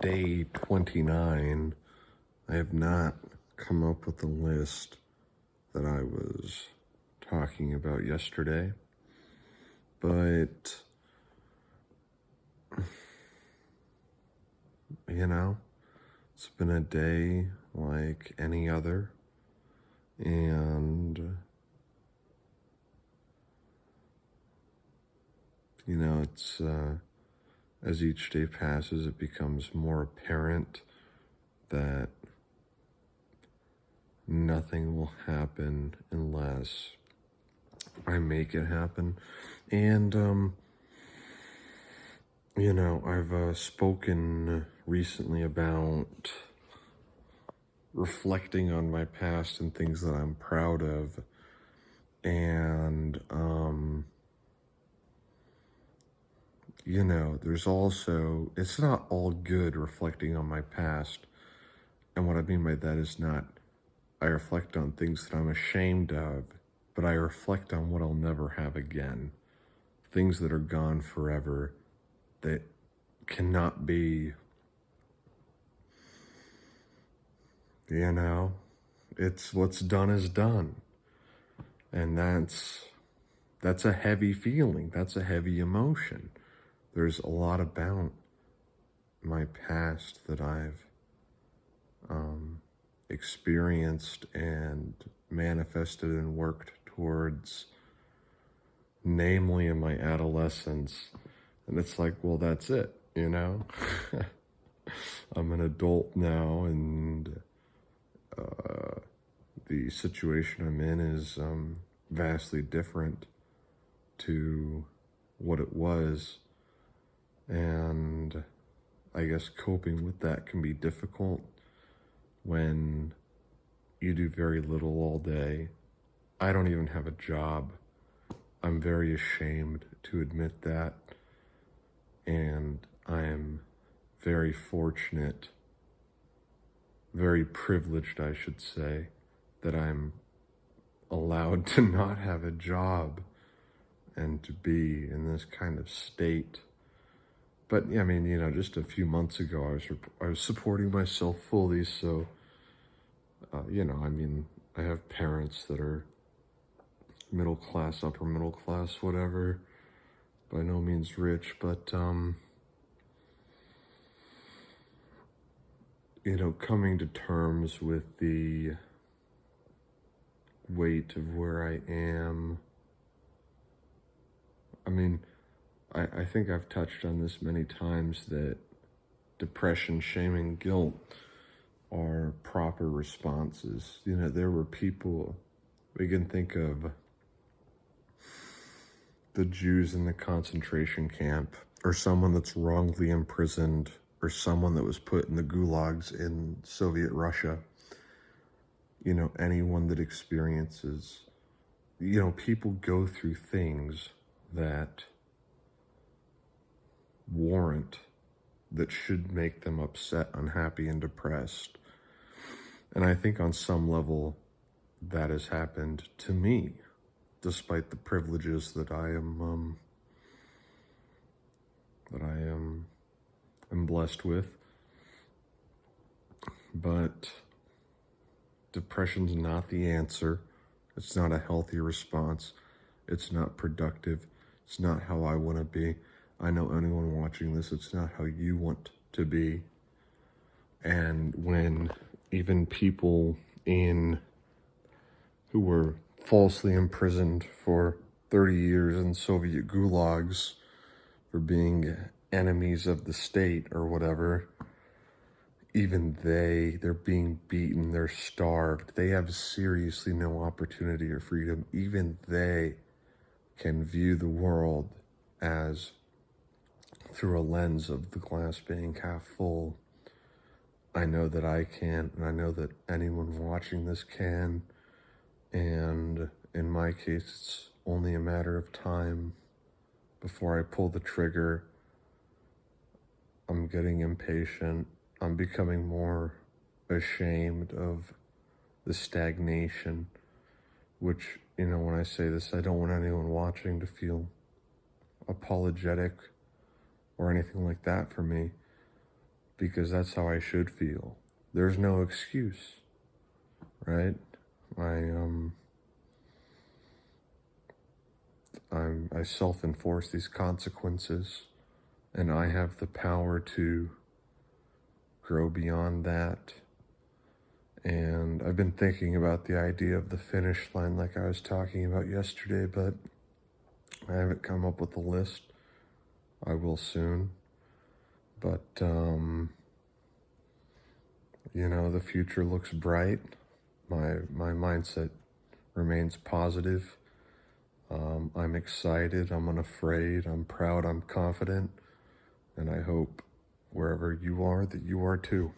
day 29. I have not come up with the list that I was talking about yesterday, but it's been a day like any other, and it's as each day passes, it becomes more apparent that nothing will happen unless I make it happen. And I've spoken recently about reflecting on my past and things that I'm proud of, and there's also, it's not all good reflecting on my past. And what I mean by that is not I reflect on things that I'm ashamed of, but I reflect on what I'll never have again. Things that are gone forever, that cannot be, it's what's done is done. And that's a heavy feeling. That's a heavy emotion. There's a lot about my past that I've experienced and manifested and worked towards, namely in my adolescence. And it's like, well, that's it, I'm an adult now, and the situation I'm in is vastly different to what it was. And I guess coping with that can be difficult when you do very little all day. I don't even have a job. I'm very ashamed to admit that. And I am very fortunate, very privileged, I should say, that I'm allowed to not have a job and to be in this kind of state. But just a few months ago, I was supporting myself fully. So, I have parents that are middle class, upper middle class, whatever. By no means rich, but, coming to terms with the weight of where I am. I think I've touched on this many times, that depression, shame, and guilt are proper responses. There were people, we can think of the Jews in the concentration camp, or someone that's wrongly imprisoned, or someone that was put in the gulags in Soviet Russia. Anyone that experiences, people go through things that that should make them upset, unhappy, and depressed. And I think on some level that has happened to me, despite the privileges that I am blessed with. But depression's not the answer. It's not a healthy response. It's not productive. It's not how I want to be. I know anyone watching this, it's not how you want to be. And when even people who were falsely imprisoned for 30 years in Soviet gulags for being enemies of the state or whatever, even they're being beaten, they're starved, they have seriously no opportunity or freedom. Even they can view the world as through a lens of the glass being half full. I know that I can, and I know that anyone watching this can. And in my case, it's only a matter of time before I pull the trigger. I'm getting impatient. I'm becoming more ashamed of the stagnation, which, when I say this, I don't want anyone watching to feel apologetic or anything like that for me. because that's how I should feel. There's no excuse, right? I self-enforce these consequences, and I have the power to grow beyond that. And I've been thinking about the idea of the finish line like I was talking about yesterday, but I haven't come up with a list. I will soon. But, the future looks bright. My mindset remains positive. I'm excited. I'm unafraid. I'm proud. I'm confident. And I hope wherever you are that you are too.